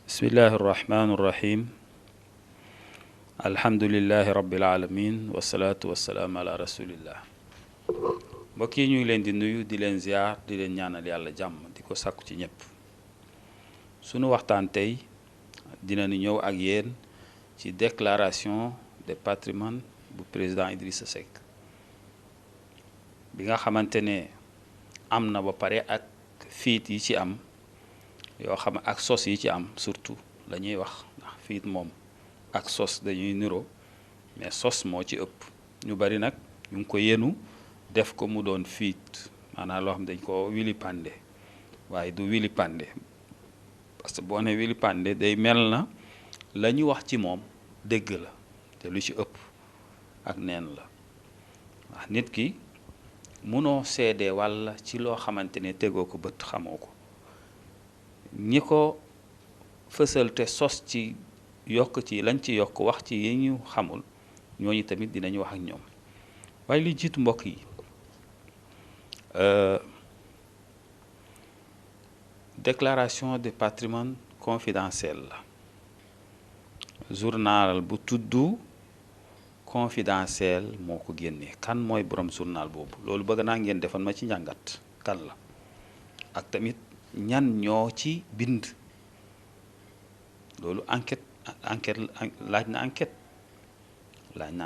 bismillahi irrahmani irrahim alhamdulilahi rabbil alamin wasalaatu wasalaam ala rasulillah mbokk yi ñu ngi leen di nuyu di leen ziar di leen ñaanal yàlla jàmm di ko sàkku ci ñëpp sunu waxtaan tey dinañu ñëw ak yéen ci déclaration de patrimoine bu président Idrissa Seck bi nga xamante ne am na ba pare ak fiit yi ci am yoo xam ak sos yi ci am surtout la ñuy wax ndax fiit moom ak sos dañuy niro mais sos moo ci ëpp ñu bari nag ñu ngi ko yenu def ko mu doon fiit maanaam loo xam dañ ko wili pande waaye du wili pande parce que boo ne wili pande day mel na la ñu wax ci moom dëgg la te lu ci ëpp ak neen la wax nit ki munoo seede walla ci loo xamante ne tegoo ko bët xamoo ko ñi ko fësal te sos ci yokk ci lañ ci yokk wax ci yi ñu xamul ñooñu tamit dinañu wax ak ñoom waaye li jiitu mbokk yi déclaration de patrimoine confidentiel la journal bu tudd confidentiel moo ko génnee kan mooy borom journal boobu loolu bëgg naa ngeen defal ma ci njàngat kan la ak tamit ñan ñoo ci bind loolu enquête laaj na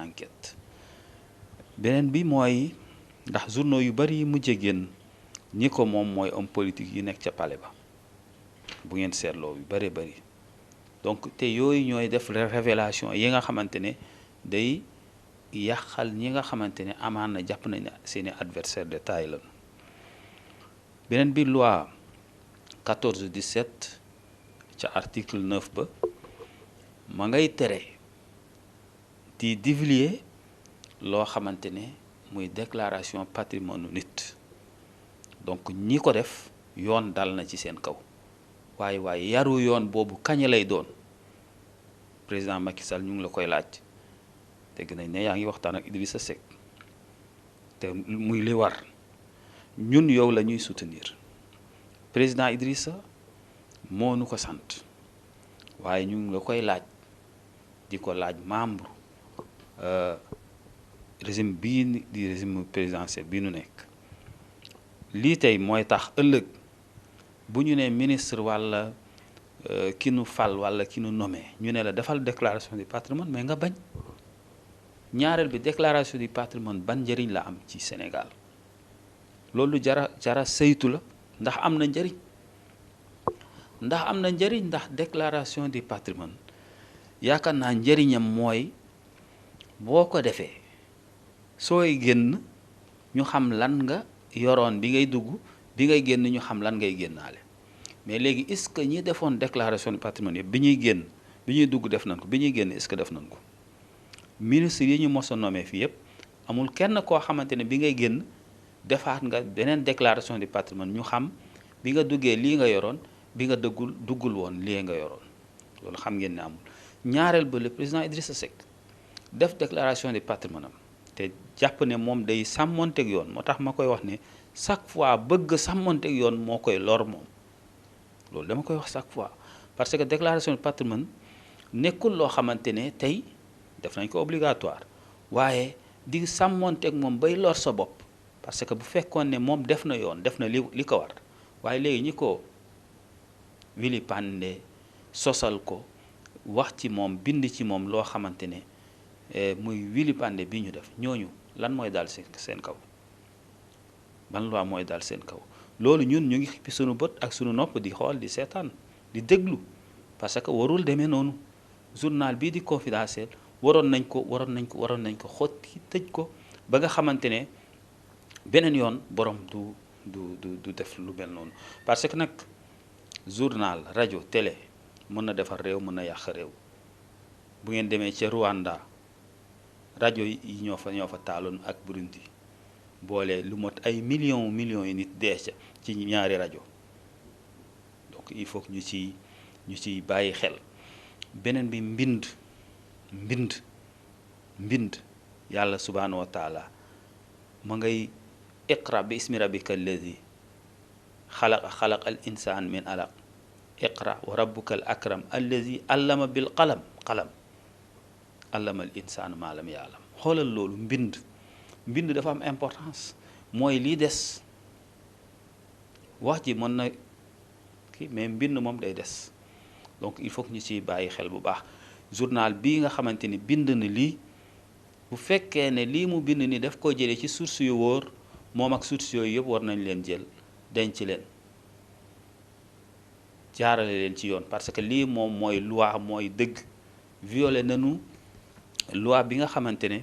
enquête beneen bi mooy ndax journaux yu bari yi mujj génn ñi ko moom mooy homme politique yi nekk ca palais ba bu ngeen seetloo yu bari bari donc te yooyu ñooy def révélation yi nga xamante ne day yàqal ñi nga xamante ne amaan na jàpp nañ seeni adversaire de taille la beneen bi loi 14-17 ca article 9 ba ma ngay tere di divulguer loo xamante ne muy déclaration patrimoine nit donc ñi ko def yoon dal na ci seen kaw waaye yaru yoon boobu kañ lay doon président Macky Sall ñu ngi la koy laaj dégg nañ ne yaa ngi waxtaan ak Idrissa Seck te muy li war ñun yow la ñuy soutenir président Idrissa moo nu ko sant waaye ñu ngi la koy laaj di ko laaj membre régime bii di régime présidentiel bii nu nekk lii tey mooy tax ëllëg bu ñu ne ministre walla ki nu fal walla ki nu nommé ñu ne la defal déclaration du patrimoine mais nga bañ ñaareel bi déclaration du patrimoine ban njëriñ la am ci Sénégal loolu jara saytu la ndax am na njëriñ ndax déclaration du patrimoine yaakaar naa njëriñam mooy boo ko defee sooy génn ñu xam lan nga yoroon bi ngay dugg bi ngay génn ñu xam lan ngay génnaale mais léegi est-ce que ñi defoon déclaration du patrimoine yëpp bi ñuy génn bi ñuy dugg def nañ ko bi ñuy génn est-ce que def nañ ko ministre yi ñu mos a nommé fii yëpp amul kenn koo xamante ne bi ngay génn defaat nga beneen déclaration du patrimoine ñu xam bi nga duggee lii nga yoroon bi nga duggul woon lii nga yoroon loolu xam ngeen ne amul ñaareel ba le président Idrissa Seck def déclaration du patrimoine am te jàpp ne moom day sàmmonteeg yoon moo tax ma koy wax ne chaque fois bëgg sàmmonteeg yoon moo koy lor moom loolu dama koy wax chaque fois parce que déclaration du patrimoine nekkul loo xamante ne tey def nañ ko obligatoire waaye di sàmmonteeg moom bay lor sa bopp parce que bu fekkoon ne moom def na yoon def na li ko war waaye léegi ñi ko wili pande sosal ko wax ci moom bind ci moom loo xamante ne muy wili pande bi ñu def ñooñu lan mooy daal seen kaw ban loi mooy daal seen kaw loolu ñun ñu ngi xippi sunu bët ak sunu nopp di xool di seetaan di déglu parce que warul demee noonu journal bii di confidentiel waroon nañ ko xotti tëj ko ba nga xamante ne beneen yoon borom du def lu mel noonu parce que nag journal rajo télé mën na defar réew mën na yàq réew bu ngeen demee ca Rwanda rajo yi ñoo fa taaloon ak Burundi boole lu mot ay millions yi nit dee ca ci ñaari rajo donc il faut que ñu ciy bàyyi xel beneen bi mbind yàlla subhanahu wa taala ma ngay iqra bi ismi rabbika alladi xalaqa al insaan min alaq iqra wa rabbuka al akram allazi allama bil qalam qalam allama al insaan ma lam ya'lam. xoolal loolu mbind dafa am importance, mooy lii des wax ji mën na kii mais mbind moom day des. donc il faut que ñu ciy bàyyi xel bu baax. journal bii nga xamante ni bind na lii, bu fekkee ne lii mu bind ni daf ko jëlee ci source yu wóor, moom ak source yooyu yëpp war nañ leen jël denc leen, jaarale leen ci yoon, parce que lii moom mooy loi, mooy dëgg. violé nañu loi bi nga xamante ne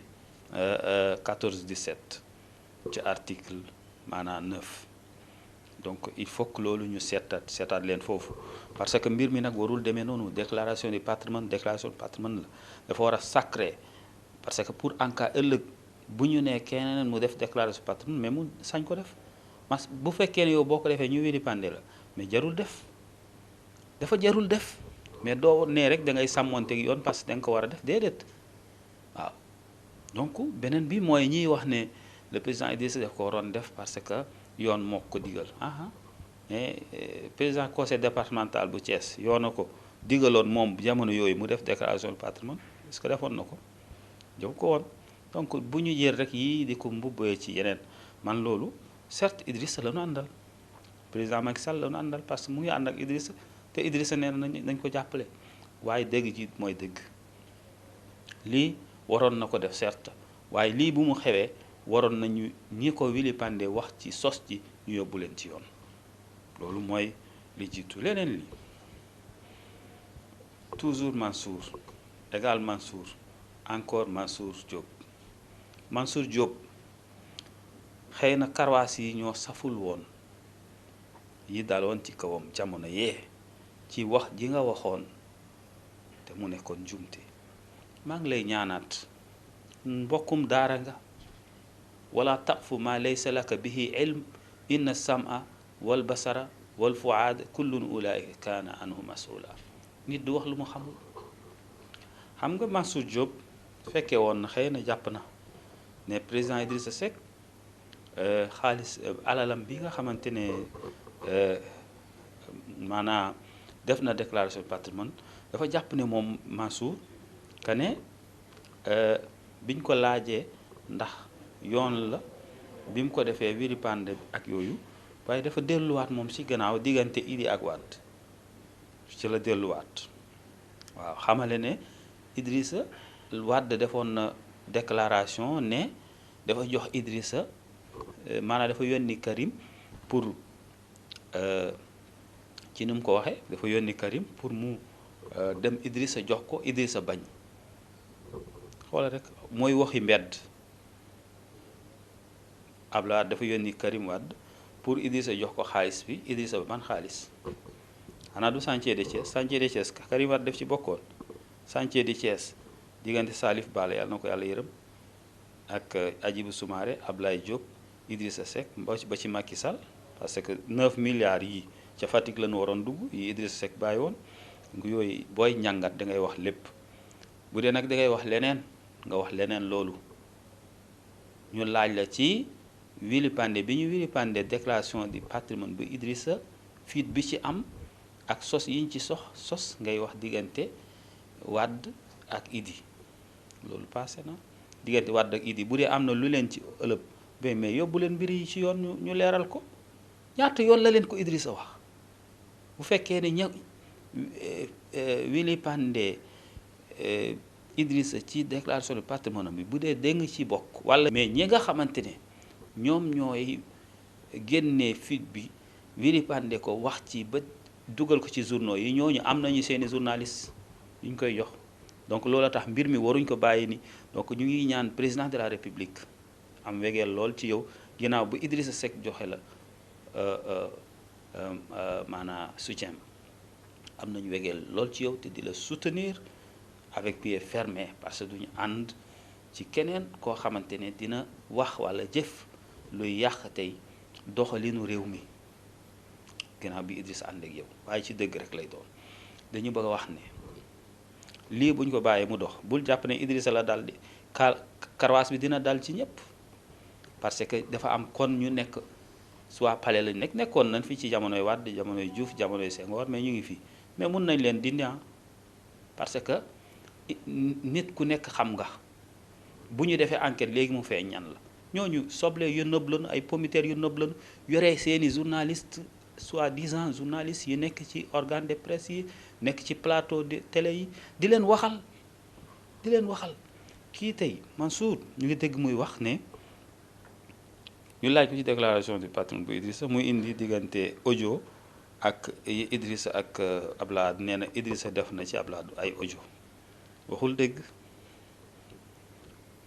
14-17 ci article maanaam 9. donc il faut que loolu ñu seetaat leen foofu, parce que mbir mi nag warul demee noonu. déclaration du patrimoine la dafa war a sacré, parce que pour en cas ëllëg bu ñu nee keneen mu def déclaration patrimoine mais mu sañ ko def. mas bu fekkee ne yow boo ko defee ñu wéri pande la, mais jarul def, dafa jarul def. mais doo nee rek da ngay sàmmonteeg yoon parce que da nga ko war a def, déedéet. waaw donc beneen bi mooy ñiy wax ne le président Idrissa daf ko waroon def parce que yoon moo ko digal. mais président conseil départemental bu Thiès yoon na ko digaloon moom jamono yooyu mu def déclaration de patrimoine, est-ce que defoon na ko? jëw ko woon. donc bu ñu jël rek yii di ko mbubbee ci yeneen, man loolu certes Idrissa la ñu àndal, président Macky Sall la ñu àndal, parce que mu ngi ànd ak Idrissa, te Idrissa nee nañ ko jàppale. waaye dëgg ji mooy dëgg, lii waroon na ko def certes, waaye lii bu mu xewee waroon nañu ñi ko wili pande wax ci sos ci ñu yóbbu leen ci yoon. loolu mooy li jiitu. leneen li toujours Mansour, égal Mansour, encore Mansour Diop xëy na karwaas yi ñoo saful woon yi daloon ci kawam jamono yee ci wax ji nga waxoon te mu nekkoon jumte. maa ngi lay ñaanaat, mbokkum daara nga, wala taqfu ma laysa laka bihi ilm inna sam'a wal basara wal fuaad kullun ulaika kaana anhu masula. nit du wax lu mu xamul. xam nga Mansour Diop fekkee woon na, xëy na jàpp na ne président Idrissa Seck xaalis alalam bi nga xamante ne maanaam def na déclaration de patrimoine, dafa jàpp ne moom Mansour que ne biñ ko laajee ndax yoon la bi mu ko defee wiri pande ak yooyu, waaye dafa delluwaat moom ci gannaaw diggante Idi ak Wade ci la delluwaat. waaw xamale ne Idrissa Wade defoon na déclaration ne dafa jox Idrissa maanaam dafa yónni Karim pour ci ni mu ko waxee, dafa yónni Karim pour mu dem Idrissa jox ko, Idrissa bañ. xoolal rek mooy waxi mbedd. Abdoulaye dafa yónni Karim Wade pour Idrissa jox ko xaalis bi, Idrissa ban xaalis? xanaa du chantier de Thiès Karim Wade def ci bokkoon. chantier de Thiès diggante Salif Bala yàlla na ko yàlla yërëm ak Hadjibou Soumaré, Ablaye Diop, Idrissa Seck ba ci Macky Sall, parce que 9 milliards yi ca Fatick la ñu waroon dugg, yi Idrissa Seck bàyyi woon. yooyu booy njàngat da ngay wax lépp. bu dee nag da ngay wax leneen, nga wax leneen. loolu ñu laaj la ci wili pande bi ñu wili pande déclaration du patrimoine bu Idrissa, fiit bi ci am ak sos yiñ ci sos ngay wax diggante Wade ak Idi. loolu passé na diggante Wade ak Idi. bu dee am na lu leen ci ëllëg mais yóbbu leen mbir yi ci yoon ñu leeral ko. ñaata yoon la leen ko Idrissa wax? bu fekkee ne wili pande Idrissa ci déclaration de patrimoine bi bu dee dégg ci bokk wala. mais ñi nga xamante ne ñoom ñooy génnee fit bi wili pande ko wax ci ba dugal ko ci journaux yi, ñooñu am nañu seeni journaliste yu ñu koy jox. donc loolu tax mbir mi waruñ ko bàyyi ni. donc ñu ngi ñaan président de la république am wegeel lool ci yow, ginnaaw bu Idrissa Seck joxe la maanaam soutien, am nañu wegeel lool ci yow te di la soutenir avec pied fermé, parce que duñu ànd ci keneen koo xamante ne dina wax walla jëf luy yàq tey doxalinu réew mi ginnaaw bi Idrissa ànd ak yow. waaye ci dëgg rek lay doon. dañu bëgg a wax ne lii buñ ko bàyyee mu dox, bul jàpp ne Idrissa la dal di karwaas bi dina dal ci ñëpp, parce que dafa am kon ñu nekk soit palais lañ nekkoon nañ fi ci jamonoy Wade jamonoy Diouf jamonoy Senghor mais ñu ngi fi mais mun nañ leen dindi parce que nit ku nekk xam nga bu ñu defee enquête léegi mu fee ñan la ñooñu soble yu nëb lañu ay pommitères yu nëb lañu yore seeni journaliste soi-disant journalistes yi nekk ci organe de presse yi nekk ci plateau de télé yi di leen waxal kii tey Mansour ñu ngi dégg muy wax ne ñu laaj ko ci déclaration du patrimoine bu Idrissa muy indi diggante audio ak Idrissa ak Abdoulaye nee na Idrissa def na ci Abdoulaye ay audio waxul dégg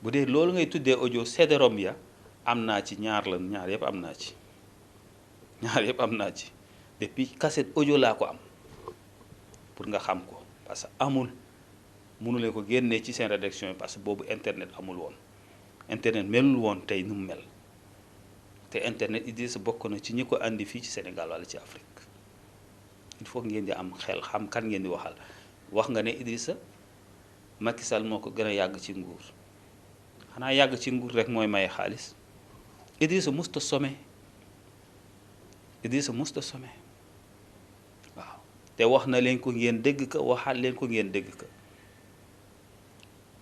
bu dee loolu ngay tuddee audio CD-ROM ya am naa ci ñaar yëpp am naa ci depuis cassette audio laa ko am pour nga xam ko parce que amul mënulee ko génnee ci seen rédaction yi parce que boobu internet amul woon internet melul woon tey nu mu mel te internet Idrissa bokk na ci ñi ko andi fii ci Sénégal wala ci Afrique il faut ngeen di am xel xam kan ngeen di waxal wax nga ne Idrissa Macky Sall moo ko gën a yàgg ci nguur xanaa yàgg ci nguur rek mooy maye xaalis Idrissa musta some waaw te wax na leen ko ngeen dégg ko waxaat leen ko ngeen dégg ko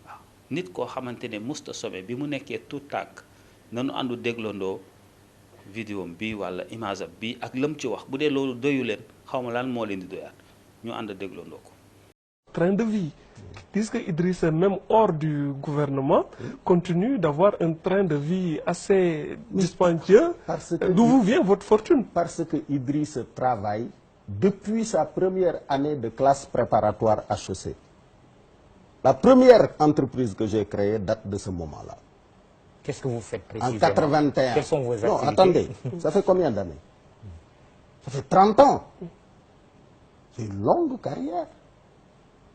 waaw nit koo xamante ne musta some bi mu nekkee tout tànk nanu àndu déglandoo vidéo bi wala image bi ak lam ci wax bu dee loolu doyu leen xaw ma lan moo leen di doyaat ñu ànd déglandoo ko. Train de vie, puisque Idrissa, même hors du gouvernement, continue d'avoir un train de vie assez dispendieux. D'où vous vient votre fortune? Parce que Idrissa travaille depuis sa première année de classe préparatoire HEC. La première entreprise que j'ai créée date de ce moment-là. Qu'est-ce que vous faites précisément? En 81. Quelles sont vos activités? Non, attendez, ça fait combien d'années? Ça fait 30 ans. C'est une longue carrière.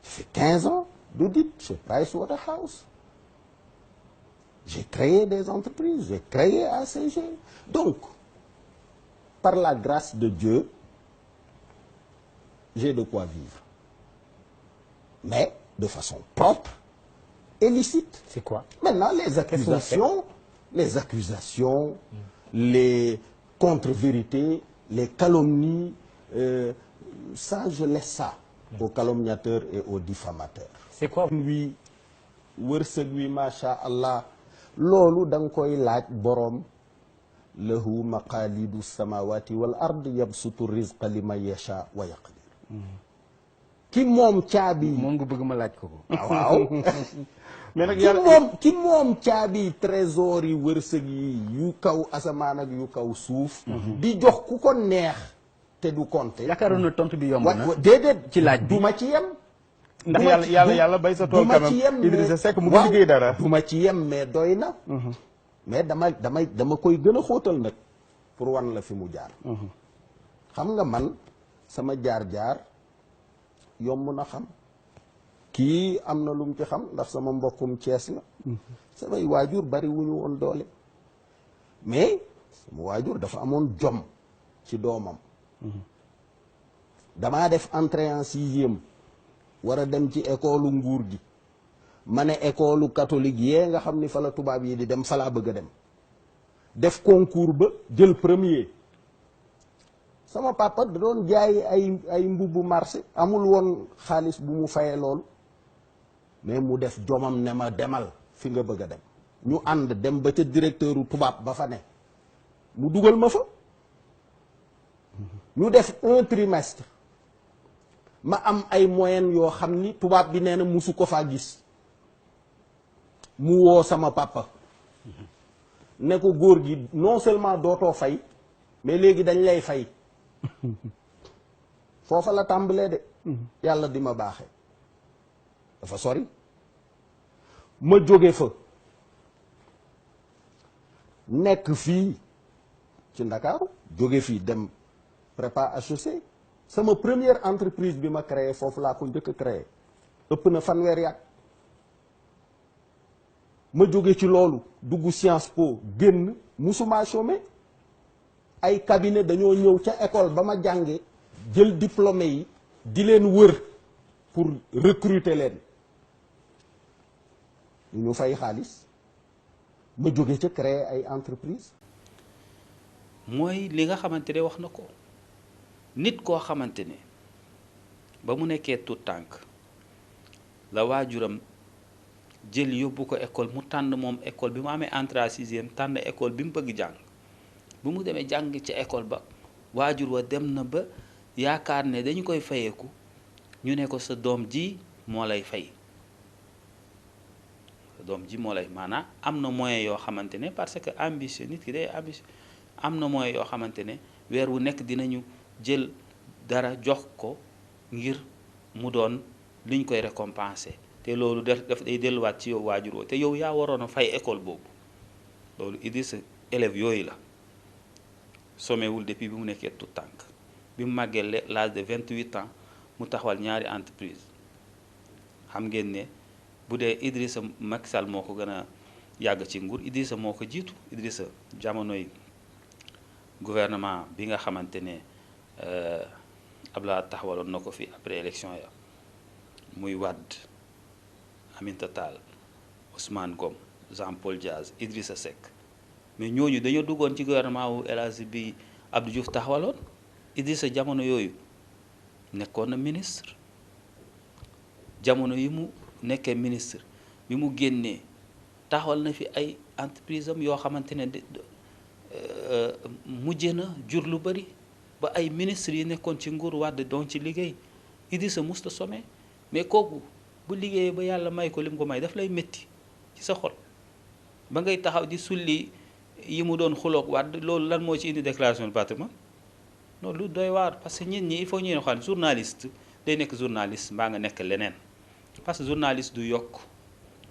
J'ai fait 15 ans d'audit chez Pricewaterhouse. J'ai créé des entreprises, j'ai créé ACG. Donc, par la grâce de Dieu, j'ai de quoi vivre. Mais de façon propre et licite. C'est quoi? Maintenant, les accusations, les contre-vérités, les calomnies, ça, je laisse ça aux calomniateurs et aux diffamateurs. C'est quoi? Wi wërsëg wi macha allah loolu da nga koy laaj boroom lahu maqalidu samawati wal ard yabsutu rizqa liman yasha wa yaqdir ki moom caabi moom nga bëgg ma laaj ko ko. waaw mais nag ki moom caabi trésor yi wërsëg yi yu kaw asamaan ak yu kaw suuf di jox ku ko neex te du compter. yaakaaroon na tontu bi yomb na. déedéet ci laaj bi du ma ci yem. ndax yàlla bay sa tool quand même Idrissa Seck mu ngi liggéey dara. du ma ci yem mais doy na. mais dama koy gën a xóotal nag pour wan la fi mu jaar. xam nga man sama jaar-jaar yomb na xam. kii am na lu mu ci xam ndax sama mbokkum Cees la. samay waajur bari wuñu woon doole. mais sama waajur dafa amoon jom ci doomam. damaa def entrée en sixième war a dem ci école nguur gi ma ne école catholique yee nga xam ni fa la tubaab yi di dem fa laa bëgg a dem def concours ba jël premier sama papa da doon jaay ay mbubbu marché amul woon xaalis bu mu fayee loolu mais mu def jomam ne ma demal fi nga bëgg a dem ñu ànd dem ba ca directeur u tubaab ba fa ne mu dugal ma fa ñu def un trimestre ma am ay moyens yoo xam ni tubaab bi nee na musu ko faa gis mu woo sama papa ne ko góor gi non seulement dootoo fay mais léegi dañ lay fay foofa la tàmbalee de yàlla di ma baaxee dafa sori ma jóge fa nekk fii ci Ndakaaru jóge fii dem prépa HEC sama première entreprise bi ma créé foofu laa ko njëkk a créé ëpp na fanweeri at ma jóge ci loolu dugg Sciences Po génn musuma chômé ay cabinet dañoo ñëw ca école ba ma jànge jël diplômé yi di leen wër pour recruter leen ñu fay xaalis ma jóge ca créer ay entreprise mooy li nga xamante ne wax na ko nit koo xamante ne ba mu nekkee tout tànk la waajuram jël yóbbu ko école mu tànn moom école bi mu amee entrée en sixième tànn école bi mu bëgg jàng bu mu demee jàng ci école ba waajur wa dem na ba yaakaar ne dañu koy fayeeku ñu ne ko sa doom ji moo lay fay sa doom ji moo lay maanaam am na moyen yoo xamante ne parce que ambitieux nit ki day ambitieux am na moyen yoo xamante ne weer wu nekk dinañu jël dara jox ko ngir mu doon liñ koy récompenser te loolu daf day delluwaat ci yow waajur woo te yow yaa waroon a fay école boobu loolu Idrissa élèves yooyu la sommewul depuis bi mu nekkee tout tànk bi mu màggee l'âge de 28 ans mu taxawal ñaari entreprise xam ngeen ne bu dee Idrissa Macky Sall moo ko gën a yàgg ci nguur Idrissa moo ko jiitu Idrissa jamonoy gouvernement bi nga xamante ne Abdoulaye taxawaloon na ko fi après élection ya muy Wade Aminata Tall Ousmane Ngom Jean-Paul Diaz Idrissa Seck mais ñooñu dañoo duggoon ci gouvernement wu El Hadji bi Abdou Diouf taxawaloon Idrissa jamono yooyu nekkoon na ministre jamono yi mu nekkee ministre bi mu génnee taxawal na fi ay entreprise am yoo xamante ne mujje na jur lu bari ba ay ministres yi nekkoon ci nguur Wade doon ci liggéey Idrissa musta sommet mais kooku bu liggéeyee ba yàlla may ko lim ko may daf lay métti ci sa xol ba ngay taxaw di sulli yi mu doon xuloog Wade loolu lan moo ci indi déclaration de patrimoine non lu doy waar parce que nit ñi il faut ñu ne xam journaliste day nekk journaliste mbaa nga nekk leneen parce que journaliste du yokk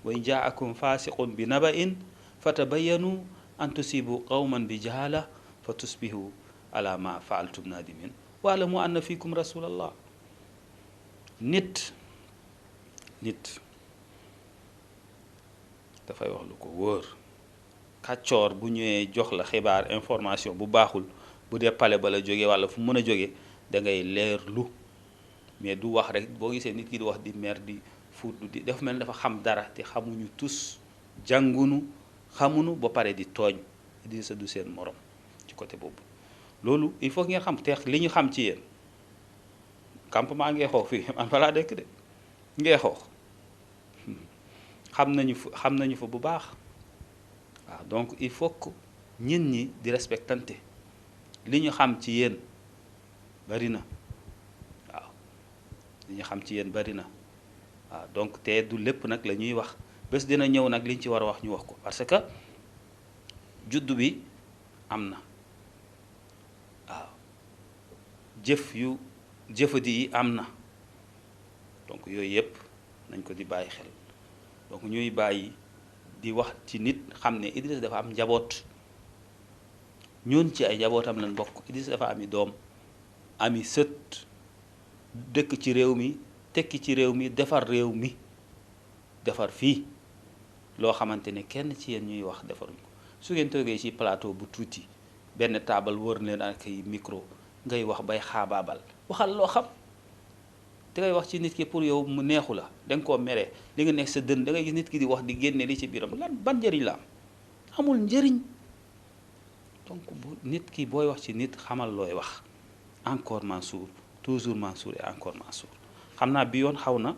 wa in jaakum fasiqun bi naba'in fatabayyanu an tusibu qawman bi jahala fa tusbihu ala ma faaltum nadimin wa'lamu anna fikum rasulallah nit dafay wax lu ko wóor kàccoor bu ñëwee jox la xibaar information bu baaxul bu dee pale ba la jógee walla fu mën a jógee da ngay leerlu mais du wax rek boo gisee nit ki di wax di mer di fuut di dafa mel ni dafa xam dara te xamuñu tus jàngunu xamunu ba pare di tooñ di sa du seen morom ci côté boobu loolu il faut ngeen xam te li ñu xam ci yéen campement ngee xoox fii man balaa dëkk de ngee xoox xam nañu fa bu baax waaw donc il faut que ñin ñi di respectante li ñu xam ci yéen bari na waaw li ñu xam ci yéen bari na waaw donc te du lépp nag la ñuy wax bés dina ñëw nag liñ ci war a wax ñu wax ko parce que juddu bi am na waaw jëfadi yi am na donc yooyu yëpp nañ ko di bàyyi xel donc ñuy bàyyi di wax ci nit xam ne Idrissa dafa am njaboot ñun ci ay njabootam lañ bokk Idrissa dafa ami doom ami sët dëkk ci réew mi tekki ci réew mi defar réew mi defar fii loo xamante ne kenn ci yéen ñuy wax defaruñ ko su ngeen toogee ci plateau bu tuuti benn taabal wër leen ak ay micro ngay wax bay xaabaabal waxal loo xam te ngay wax ci nit ki pour yow mu neexu la da nga koo mere li nga nekk sa dën da ngay gis nit ki di wax di génne li ci biiram lan ban njëriñ la am amul njëriñ donc bu nit ki booy wax ci nit xamal looy wax encore Mansour toujours Mansour et encore Mansour xam naa bi yoon xaw na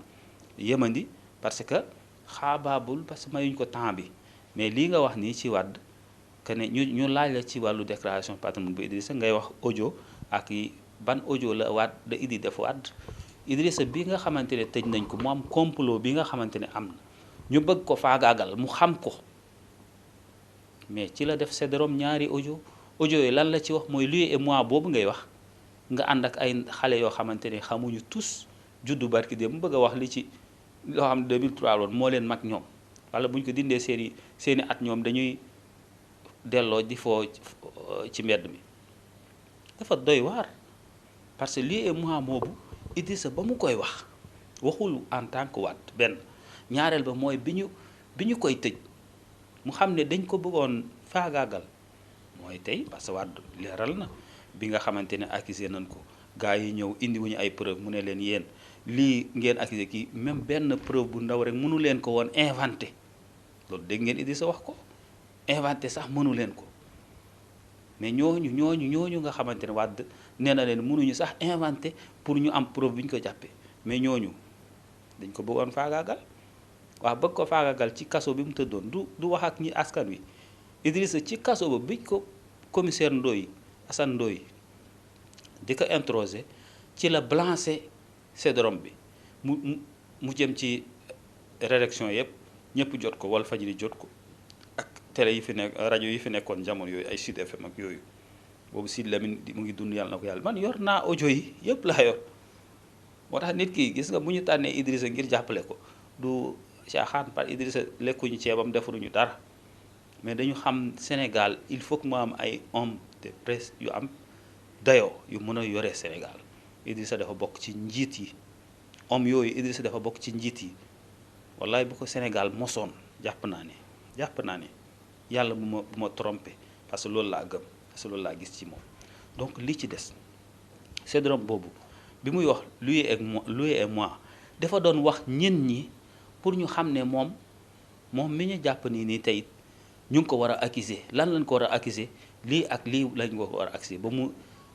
yemandi parce que xaabaabul parce que mayuñ ko temps bi mais lii nga wax nii ci Wade que ne ñu laaj la ci wàllu déclaration patrimoine bu Idrissa ngay wax audio ak ban audio la Wade da Idi def Wade Idrissa bi nga xamante ne tëj nañ ko mu am complot bi nga xamante ne am na ñu bëgg ko faagaagal mu xam ko mais ci la def cédérom ñaari audio yooyu lan la ci wax mooy lui et moi boobu ngay wax nga ànd ak ay xale yoo xamante ne xamuñu tous juddu barki dem mu bëgg a wax li ci loo xam ne 2003 loon moo leen mag ñoom wala bu ñu ko dindee seeni at ñoom dañuy delloo di foo ci mbedd mi dafa doy waar parce que lui et moi boobu Idrissa ba mu koy wax waxul en tant que Wade benn ñaareel ba mooy bi ñu koy tëj mu xam ne dañ ko bëggoon faagaagal mooy tey parce que Wade leeral na bi nga xamante ne accusé nañ ko gars yi ñëw indi wuñu ay preuve mu ne leen yéen lii ngeen accusé kii même benn preuve bu ndaw rek mënu leen ko woon inventé loolu dégg ngeen Idrissa wax ko inventé sax mënu leen ko mais ñooñu nga xamante ne Wade nee na leen mënuñu sax inventé pour ñu am preuve bi ñu ko jàppee mais ñooñu dañ ko bëggoon faagaagal waaw bëgg ko faagaagal ci kaso bi mu tëddoon du wax ak ñi askan wi Idrissa ci kaso ba biñ ko commissaire Ndoye Assane Ndoye di ko introsé ci la blancé cédrom bi mu jëm ci rédaction yëpp ñëpp jot ko Walfadjri jot ko ak télé yi fi nekk rajo yi fi nekkoon jamono yooyu ay Sud FM ak yooyu boobu Sidy Lamine mu ngi dund yàlla na ko yàlla man yor naa audio yi yëpp laa yor moo tax nit ki gis nga bu ñu tànnee Idrissa ngir jàppale ko du caaxaan par Idrissa lekkuñu ceebam defaruñu dara mais dañu xam Sénégal il faut que mu am ay homme de presse yu am dayoo yu mën a yore Sénégal Idrissa dafa bokk ci njiit yi homme yooyu Idrissa dafa bokk ci njiit yi wallaay bu ko Sénégal mosoon jàpp naa ne yàlla bu ma trompé parce que loolu laa gëm parce que loolu laa gis ci moom donc li ci des cédrom boobu bi muy wax lui et moi dafa doon wax ñin ñi pour ñu xam ne moom mi ñu jàpp nii tey ñu ngi ko war a accuser lan lañ ko war a accuser lii ak lii lañ ko war a accuser ba mu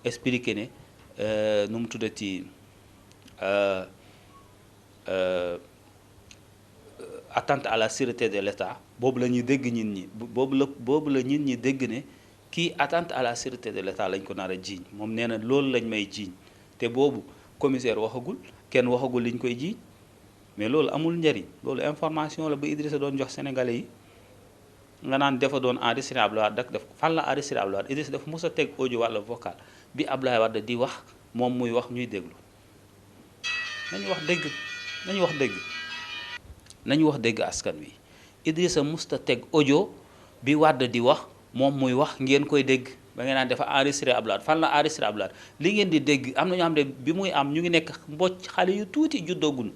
expliquer ne nu mu tuddati atteinte à la sûreté de l'État boobu la ñuy dégg ñin ñi boobu la ñin ñi dégg ne kii atteinte à la sûreté de l'État lañ ko nar a jiiñ moom nee na loolu lañ may jiiñ te boobu commissaire waxagul kenn waxagul liñ koy jiiñ mais loolu amul njariñ loolu information la ba Idrissa doon jox sénégalais yi nga naan dafa doon enregistré Abdoulaye Wade def fan la enregistré Abdoulaye Wade Idrissa dafa mos a teg audio walla vocal bi Abdoulaye Wade di wax moom muy wax ñuy déglu nañu wax dégg askan wi Idrissa musta teg audio bi Wade di wax moom muy wax ngeen koy dégg ba ngeen naan dafa enregistré Abdoulaye Wade fan la enregistré Abdoulaye Wade li ngeen di dégg am na ñoo xam ne bi muy am ñu ngi nekk mbocc xale yu tuuti juddoogun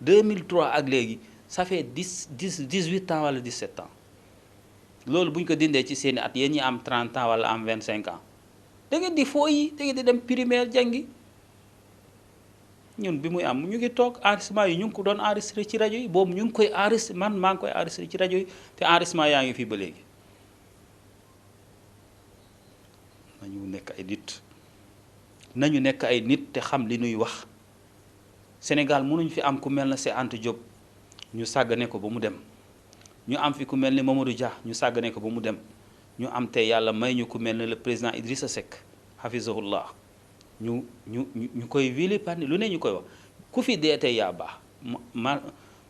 2003 ak léegi ça fait 18 ans wala 17 ans loolu bu ñu ko dindee ci seeni at yéen ñi am 30 ans wala am 25 ans da ngeen di fooyi da ngeen di dem primaire jàngi ñun bi muy am ñu ngi toog enregistrement yi ñu ngi ko doon enregistré ci rajo yi boobu ñu ngi koy enregistré maa ngi koy enregistré ci rajo yi te enregistrement yaa ngi fii ba léegi nañu nekk ay nit te xam li nuy wax Sénégal mënuñ fi am ku mel na Cheikh Anta Diop ñu sàggane ko ba mu dem ñu am fi ku mel ni Mamadou Dia ñu sàggane ko ba mu dem ñu am te yàlla may ñu ku mel ne le président Idrissa Seck hafizahullah ñu koy vilipender lu ne ñu koy wax ku fi dee tey yaa baax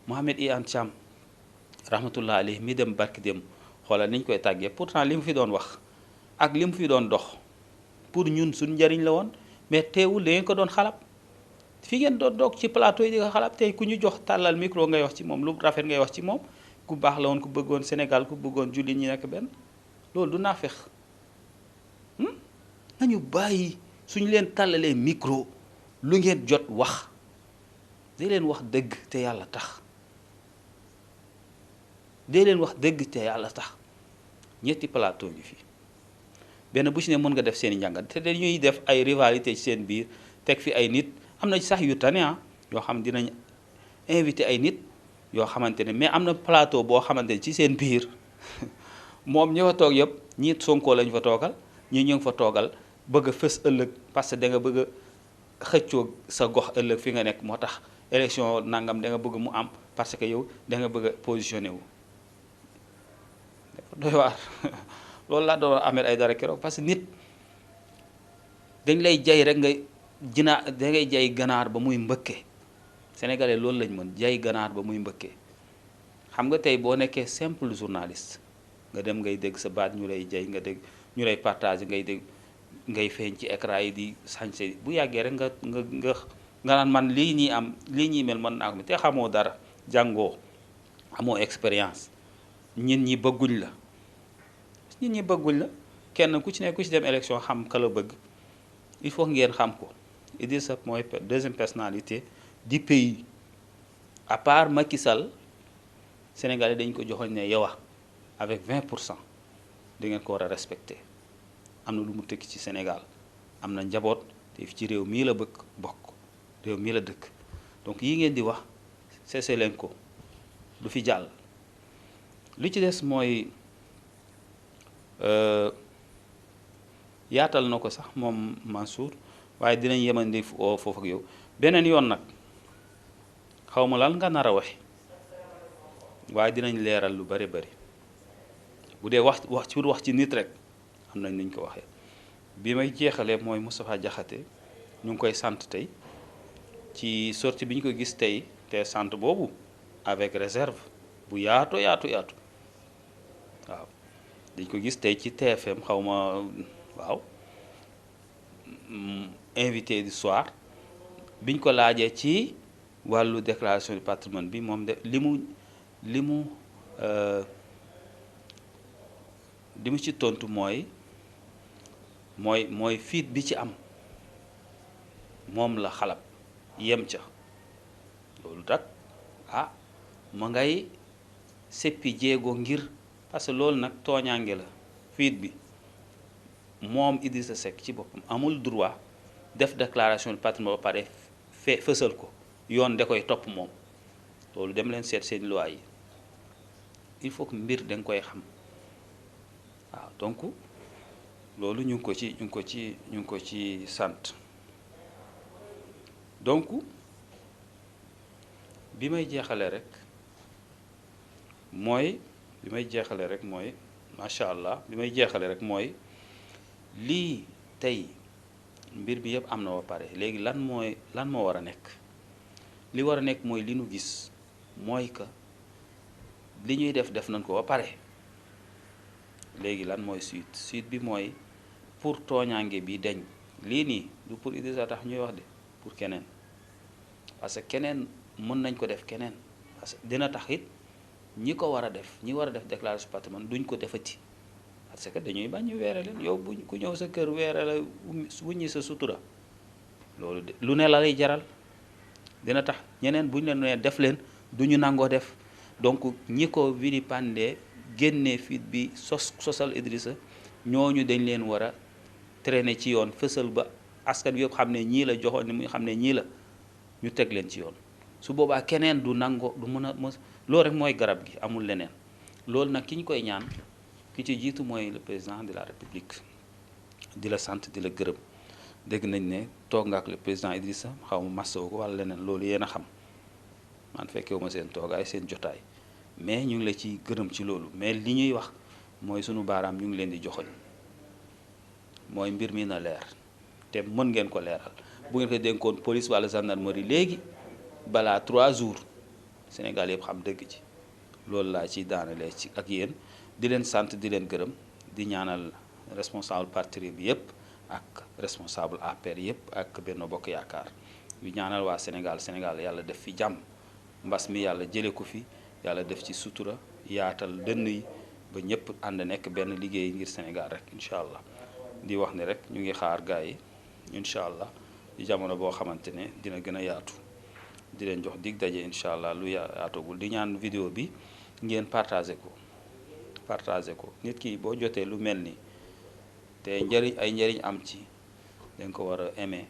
Mohamed Iyane Thiam rahmatullah alayhi mi dem barki dem xoolal ni ñu koy tàggee pourtant li mu fi doon wax ak li mu fi doon dox pour ñun suñ njariñ la woon mais teewul da ngeen ko doon xalab fi ngeen doon doog ci plateau yi di ko xalab tey ku ñu jox tàllal micro ngay wax ci moom lu rafet ngay wax ci moom ku baax la woon ku bëggoon Sénégal ku bëggoon jullit ñi nekk benn loolu du naafeq nañu bàyyi suñu leen tàllalee micro lu ngeen jot wax dee leen wax dëgg te yàlla tax ñetti plateau ngi fi benn bu ci ne mën nga def seen i njàngat te dañuy def ay rivalité ci seen biir teg fi ay nit am na sax yu tane yoo xam dinañ invité ay nit yoo xamante ne mais am na plateau boo xamante ne ci seen biir moom ñi fa toog yëpp ñii Sonko lañ fa toogal ñii ñu ngi fa toogal bëgg a fës ëllëg parce que da nga bëgg a xëccoo sa gox ëllëg fi nga nekk moo tax élection nangam da nga bëgg mu am parce que yow da nga bëgg a positionné wu dafa doy waar loolu laa doon amee ay dara keroog parce que nit dañ lay jay rek nga da ngay jay ganaar ba muy mbëkke sénégalais loolu lañ mën jay ganaar ba muy mbëkke xam nga tey boo nekkee simple journaliste nga dem ngay dégg sa baat ñu lay jay nga dégg ñu lay partager ngay dégg ngay feeñ ci écran yi di sañse bu yàggee rek nga naan man lii ñuy am lii ñuy mel mën naa ko te xamoo dara jàngoo amoo expérience ñin ñi bëgguñ la kenn ku ci ne ku ci dem élection xam ka la bëgg il faut ngeen xam ko Idrissa Seck mooy deuxième personnalité du pays à part Macky Sall Sénégalais dañ ko joxoñ ne yow avec 20% da ngeen ko war a respecter am na lu mu tekki ci Sénégal am na njaboot te ci réew mii la bokk réew mii la dëkk donc yi ngeen di wax cessé leen ko du fi jàll li ci des mooy yaatal na ko sax moom Mansour waaye dinañ yemandi foofu ak yow beneen yoon nag xaw ma lan nga nar a waxe waaye dinañ leeral lu bari bari bu dee wax ci nit rek am nañ nuñ ko waxee bi may jeexalee mooy Moustapha Diakhaté ñu ngi koy sant tey ci sortie bi ñu ko gis tey te sant boobu avec réserve bu yaatu waaw dañ ko gis tey ci TFM xaw ma waaw invité du soir biñ ko laajee ci wàllu déclaration du patrimoine bi moom de li mu ci tontu mooy fiit bi ci am moom la xalab yem ca loolu tak ma ngay seppi jéego ngir parce que loolu nag tooñaange la fiit bi moom Idrissa Seck ci boppam amul droit def déclaration de patrimoine ba pare fësal ko yoon da koy topp moom loolu dem leen seet seen loi yi il faut que mbir da nga koy xam waaw donc loolu ñu ngi ko ci sant donc bi may jeexale rek mooy macha allah bi may jeexale rek mooy lii tey mbir bi yëpp am na ba pare léegi lan moo war a nekk li war a nekk mooy li nu gis mooy que li ñuy def nañ ko ba pare léegi lan mooy suite bi mooy pour tooñaange bi deñ lii nii du pour Idrissa tax ñuy wax de pour keneen parce que keneen mën nañ ko def keneen parce que dina tax it ñi war a def déclaration patrimoine duñ ko defati parce que dañuy bañ ñu weere leen yow buñ ku ñëw sa kër weere la wuññi sa sutura loolu de lu ne la lay jaral dina tax ñeneen buñ leen nee def leen duñu nangoo def donc ñi ko vilipender génnee fit bi sosal Idrissa ñooñu dañ leen war a traîner ci yoon fësal ba askan wi yëpp xam ne ñii la joxoon ni muy xam ne ñii la ñu teg leen ci yoon su boobaa keneen du nangoo du mën a loolu rek mooy garab gi amul leneen loolu nag ki ñu koy ñaan ki ci jiitu mooy le président de la république di la sant di la gërëm dégg nañ ne toog nga ak le président Idrissa xaw ma masawu ko wala leneen loolu yéen a xam man fekkewu ma seen toogaay seen jotaay mais ñu ngi la ci gërëm ci loolu mais li ñuy wax mooy sunu baaraam ñu ngi leen di joxoñ mooy mbir mi na leer te mën ngeen ko leeral bu ngeen ko dénkoon police wala gendarmerie léegi balaa 3 jours Sénégal yëpp xam dëgg ci loolu laa ci daanalee ci ak yéen di leen sant di leen gërëm di ñaanal responsable parti bi yëpp ak responsable APR yëpp ak Benno Bokk Yaakaar yu ñaanal waa Sénégal yàlla def fi jàmm mbas mi yàlla jële ko fi yàlla def ci sutura yaatal dënn yi ba ñëpp ànd nekk benn liggéey ngir Sénégal rek incha allah di wax ne rek ñu ngi xaar gars yi incha allah di jamono boo xamante ne dina gën a yaatu di leen jox dig daje incha allah lu yaatugul di ñaan vidéo bi ngeen partagé ko nit ki boo jotee lu mel ni te njëriñ am ci dañ ko war a aimer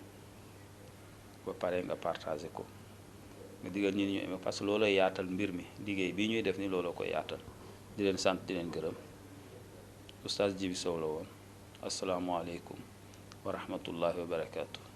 ba pare nga partagé ko nga digal ñi ñu aimer parce que looloo yaatal mbir mi liggéey bii ñuy def ni looloo koy yaatal di leen sant di leen gërëm Oustaz Djiby Sow la woon asalaamualeykum wa rahmatullahi wa barakaatu.